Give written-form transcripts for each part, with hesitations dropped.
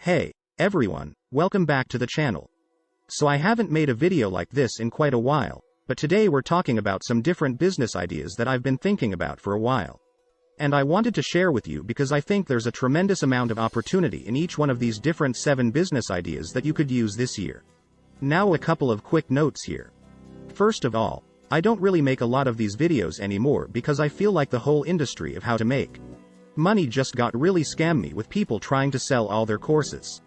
Hey, everyone, welcome back to the channel. So I haven't made a video like this in quite a while, but today we're talking about some different business ideas that I've been thinking about for a while. And I wanted to share with you because I think there's a tremendous amount of opportunity in each one of these different 7 business ideas that you could use this year. Now a couple of quick notes here. First of all, I don't really make a lot of these videos anymore because I feel like the whole industry of how to make money just got really scammy with people trying to sell all their courses.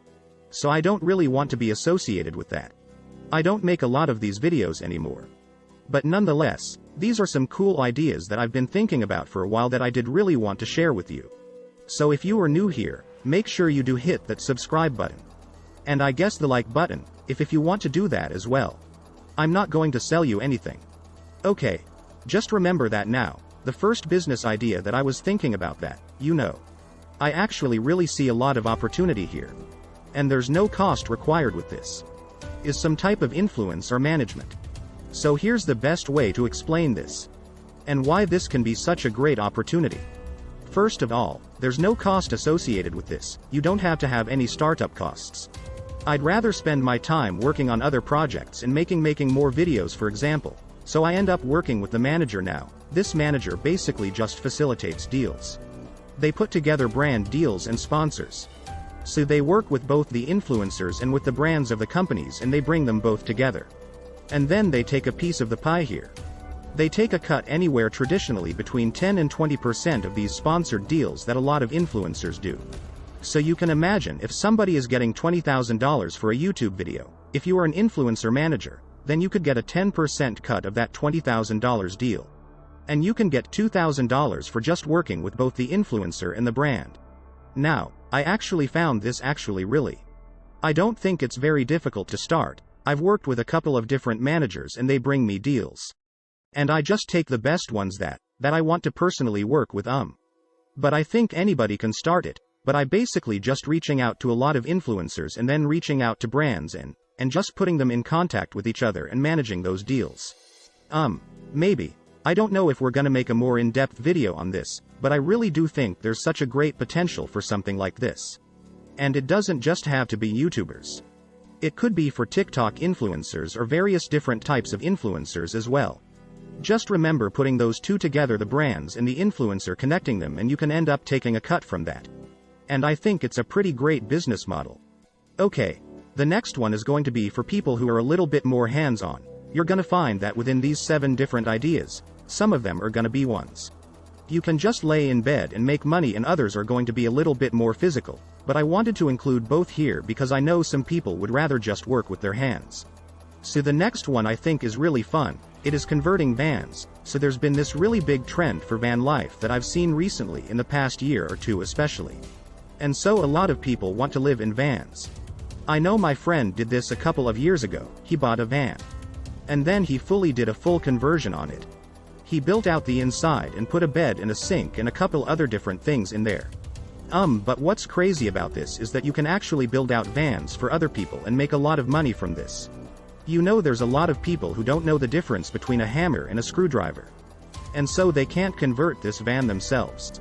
So I don't really want to be associated with that. I don't make a lot of these videos anymore. But nonetheless, these are some cool ideas that I've been thinking about for a while that I did really want to share with you. So if you are new here, make sure you do hit that subscribe button. And I guess the like button, if you want to do that as well. I'm not going to sell you anything. Okay. Just remember that now. The first business idea that I was thinking about that, I actually really see a lot of opportunity here. And there's no cost required with this. Is some type of influence or management. So here's the best way to explain this. And why this can be such a great opportunity. First of all, there's no cost associated with this, you don't have to have any startup costs. I'd rather spend my time working on other projects and making more videos, for example. So I end up working with the manager now. This manager basically just facilitates deals. They put together brand deals and sponsors. So they work with both the influencers and with the brands of the companies, and they bring them both together. And then they take a piece of the pie here. They take a cut anywhere traditionally between 10 and 20% of these sponsored deals that a lot of influencers do. So you can imagine if somebody is getting $20,000 for a YouTube video, if you are an influencer manager, then you could get a 10% cut of that $20,000 deal. And you can get $2,000 for just working with both the influencer and the brand. Now, I actually found this I don't think it's very difficult to start. I've worked with a couple of different managers and they bring me deals. And I just take the best ones that I want to personally work with. But I think anybody can start it, but I basically just reaching out to a lot of influencers and then reaching out to brands and just putting them in contact with each other and managing those deals. Maybe. I don't know if we're gonna make a more in-depth video on this, but I really do think there's such a great potential for something like this. And it doesn't just have to be YouTubers. It could be for TikTok influencers or various different types of influencers as well. Just remember putting those two together, the brands and the influencer, connecting them, and you can end up taking a cut from that. And I think it's a pretty great business model. Okay. The next one is going to be for people who are a little bit more hands-on. You're gonna find that within these 7 different ideas, some of them are gonna be ones you can just lay in bed and make money, and others are going to be a little bit more physical. But I wanted to include both here because I know some people would rather just work with their hands. So the next one I think is really fun. It is converting vans. So there's been this really big trend for van life that I've seen recently in the past year or two especially. And so a lot of people want to live in vans. I know my friend did this a couple of years ago. He bought a van. And then he fully did a full conversion on it. He built out the inside and put a bed and a sink and a couple other different things in there. But what's crazy about this is that you can actually build out vans for other people and make a lot of money from this. There's a lot of people who don't know the difference between a hammer and a screwdriver. And so they can't convert this van themselves.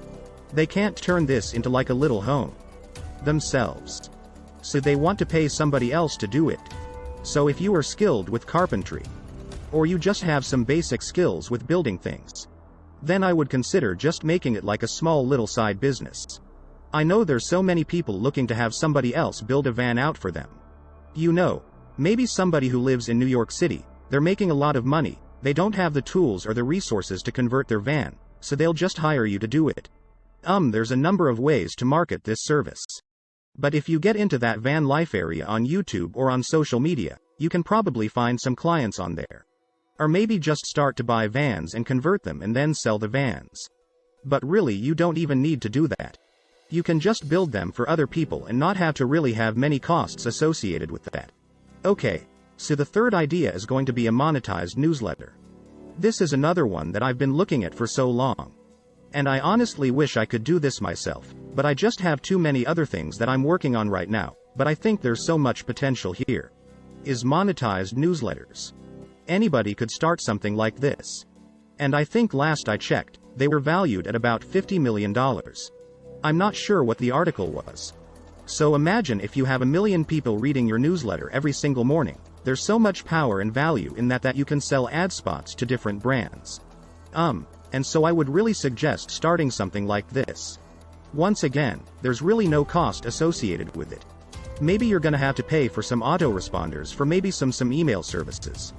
They can't turn this into like a little home themselves. So they want to pay somebody else to do it. So if you are skilled with carpentry, or you just have some basic skills with building things, then I would consider just making it like a small little side business. I know there's so many people looking to have somebody else build a van out for them. Maybe somebody who lives in New York City, they're making a lot of money, they don't have the tools or the resources to convert their van, so they'll just hire you to do it. There's a number of ways to market this service. But if you get into that van life area on YouTube or on social media, you can probably find some clients on there. Or maybe just start to buy vans and convert them and then sell the vans. But really, you don't even need to do that. You can just build them for other people and not have to really have many costs associated with that. Okay. So the third idea is going to be a monetized newsletter. This is another one that I've been looking at for so long. And I honestly wish I could do this myself, but I just have too many other things that I'm working on right now. But I think there's so much potential here. Is monetized newsletters. Anybody could start something like this. And I think last I checked, they were valued at about $50 million. I'm not sure what the article was. So imagine if you have 1 million people reading your newsletter every single morning. There's so much power and value in that you can sell ad spots to different brands. And so I would really suggest starting something like this. Once again, there's really no cost associated with it. Maybe you're gonna have to pay for some autoresponders for maybe some email services.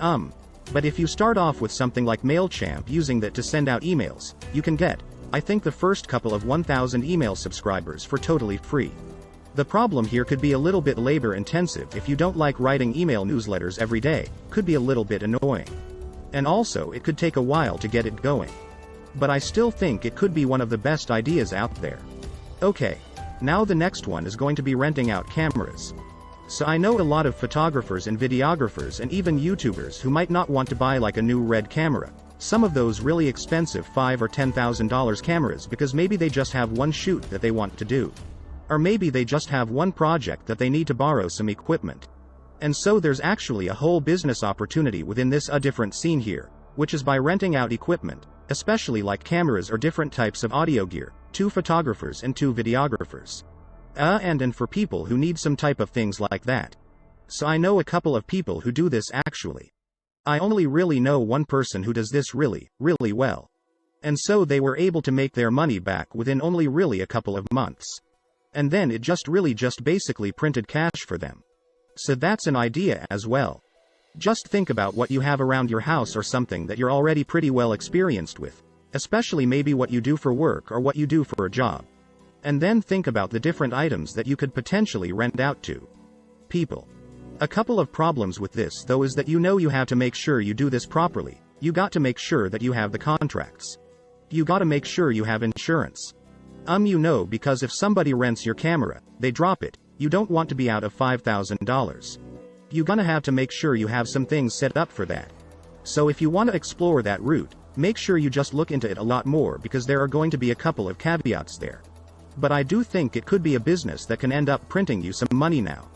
But if you start off with something like MailChimp using that to send out emails, you can get, I think, the first couple of 1,000 email subscribers for totally free. The problem here could be a little bit labor intensive if you don't like writing email newsletters every day, could be a little bit annoying. And also it could take a while to get it going. But I still think it could be one of the best ideas out there. Okay, now the next one is going to be renting out cameras. So I know a lot of photographers and videographers and even YouTubers who might not want to buy like a new red camera, some of those really expensive $5,000 or $10,000 cameras, because maybe they just have one shoot that they want to do. Or maybe they just have one project that they need to borrow some equipment. And so there's actually a whole business opportunity within this different scene here, which is by renting out equipment, especially like cameras or different types of audio gear, to photographers and to videographers. And for people who need some type of things like that. So I know a couple of people who do this actually. I only really know one person who does this really, really well. And so they were able to make their money back within only really a couple of months. And then it just basically printed cash for them. So that's an idea as well. Just think about what you have around your house or something that you're already pretty well experienced with, especially maybe what you do for work or what you do for a job. And then think about the different items that you could potentially rent out to people. A couple of problems with this though is that you have to make sure you do this properly. You got to make sure that you have the contracts. You got to make sure you have insurance. Because if somebody rents your camera, they drop it, you don't want to be out of $5,000. You're gonna have to make sure you have some things set up for that. So if you want to explore that route, make sure you just look into it a lot more, because there are going to be a couple of caveats there. But I do think it could be a business that can end up printing you some money now.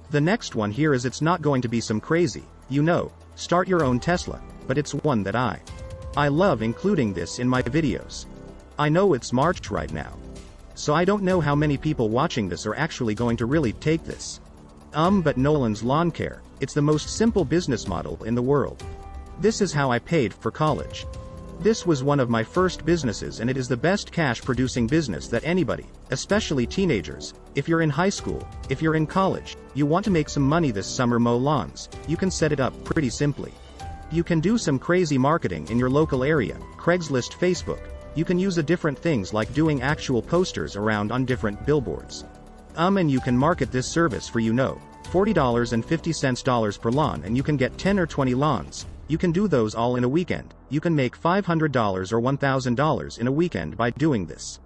The next one here is it's not going to be some crazy, start your own Tesla, but it's one that I love including this in my videos. I know it's March right now. So I don't know how many people watching this are actually going to really take this. But Nolan's Lawn Care, it's the most simple business model in the world. This is how I paid for college. This was one of my first businesses, and it is the best cash producing business that anybody, especially teenagers, if you're in high school, if you're in college, you want to make some money this summer, mow lawns, you can set it up pretty simply. You can do some crazy marketing in your local area, Craigslist, Facebook. You can use different things like doing actual posters around on different billboards. And you can market this service for $40.50 per lawn, and you can get 10 or 20 lawns. You can do those all in a weekend. You can make $500 or $1,000 in a weekend by doing this.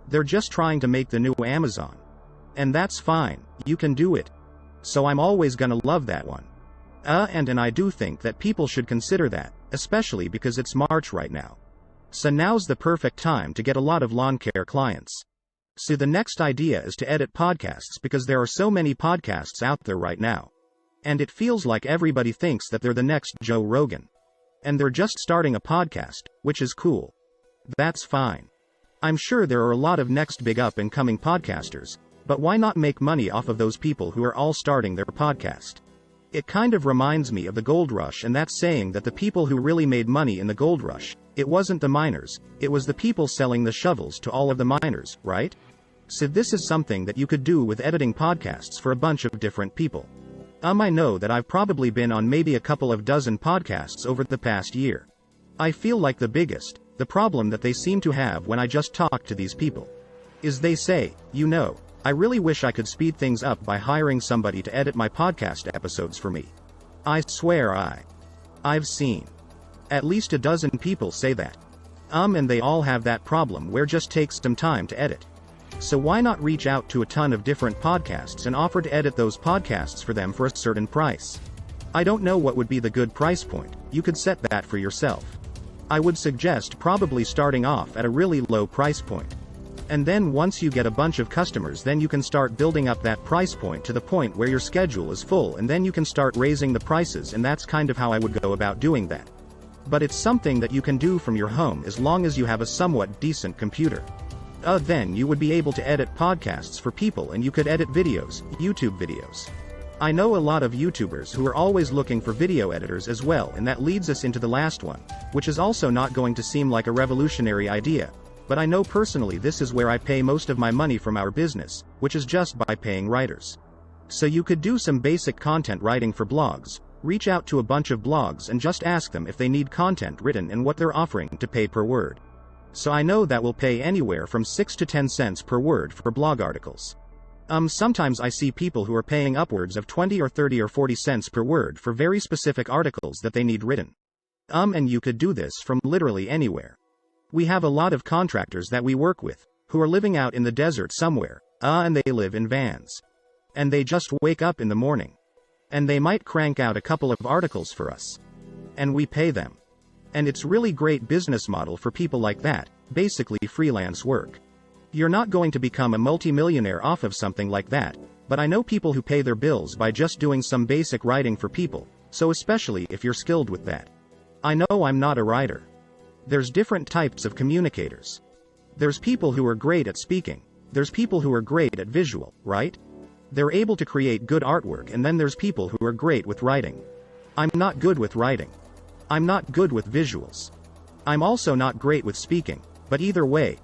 They're just trying to make the new Amazon. And that's fine, you can do it. So I'm always gonna love that one. And I do think that people should consider that, especially because it's March right now. So now's the perfect time to get a lot of lawn care clients. So the next idea is to edit podcasts, because there are so many podcasts out there right now. And it feels like everybody thinks that they're the next Joe Rogan. And they're just starting a podcast, which is cool. That's fine. I'm sure there are a lot of next big up and coming podcasters, but why not make money off of those people who are all starting their podcast? It kind of reminds me of the gold rush, and that's saying that the people who really made money in the gold rush, it wasn't the miners, it was the people selling the shovels to all of the miners, right? So this is something that you could do with editing podcasts for a bunch of different people. I know that I've probably been on maybe a couple of dozen podcasts over the past year. I feel like the problem that they seem to have when I just talk to these people is they say, I really wish I could speed things up by hiring somebody to edit my podcast episodes for me. I swear I've seen at least a dozen people say that. And they all have that problem where it just takes some time to edit. So why not reach out to a ton of different podcasts and offer to edit those podcasts for them for a certain price? I don't know what would be the good price point, you could set that for yourself. I would suggest probably starting off at a really low price point. And then once you get a bunch of customers, then you can start building up that price point to the point where your schedule is full, and then you can start raising the prices, and that's kind of how I would go about doing that. But it's something that you can do from your home as long as you have a somewhat decent computer. Then you would be able to edit podcasts for people and you could edit videos, YouTube videos. I know a lot of YouTubers who are always looking for video editors as well, and that leads us into the last one, which is also not going to seem like a revolutionary idea, but I know personally this is where I pay most of my money from our business, which is just by paying writers. So you could do some basic content writing for blogs, reach out to a bunch of blogs and just ask them if they need content written and what they're offering to pay per word. So I know that will pay anywhere from 6 to 10 cents per word for blog articles. Sometimes I see people who are paying upwards of 20 or 30 or 40 cents per word for very specific articles that they need written. And you could do this from literally anywhere. We have a lot of contractors that we work with, who are living out in the desert somewhere, and they live in vans. And they just wake up in the morning. And they might crank out a couple of articles for us. And we pay them. And it's really great business model for people like that, basically freelance work. You're not going to become a multimillionaire off of something like that, but I know people who pay their bills by just doing some basic writing for people, so especially if you're skilled with that. I know I'm not a writer. There's different types of communicators. There's people who are great at speaking. There's people who are great at visual, right? They're able to create good artwork, and then there's people who are great with writing. I'm not good with writing. I'm not good with visuals. I'm also not great with speaking, but either way,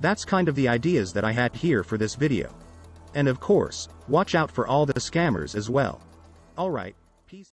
that's kind of the ideas that I had here for this video. And of course, watch out for all the scammers as well. Alright, peace.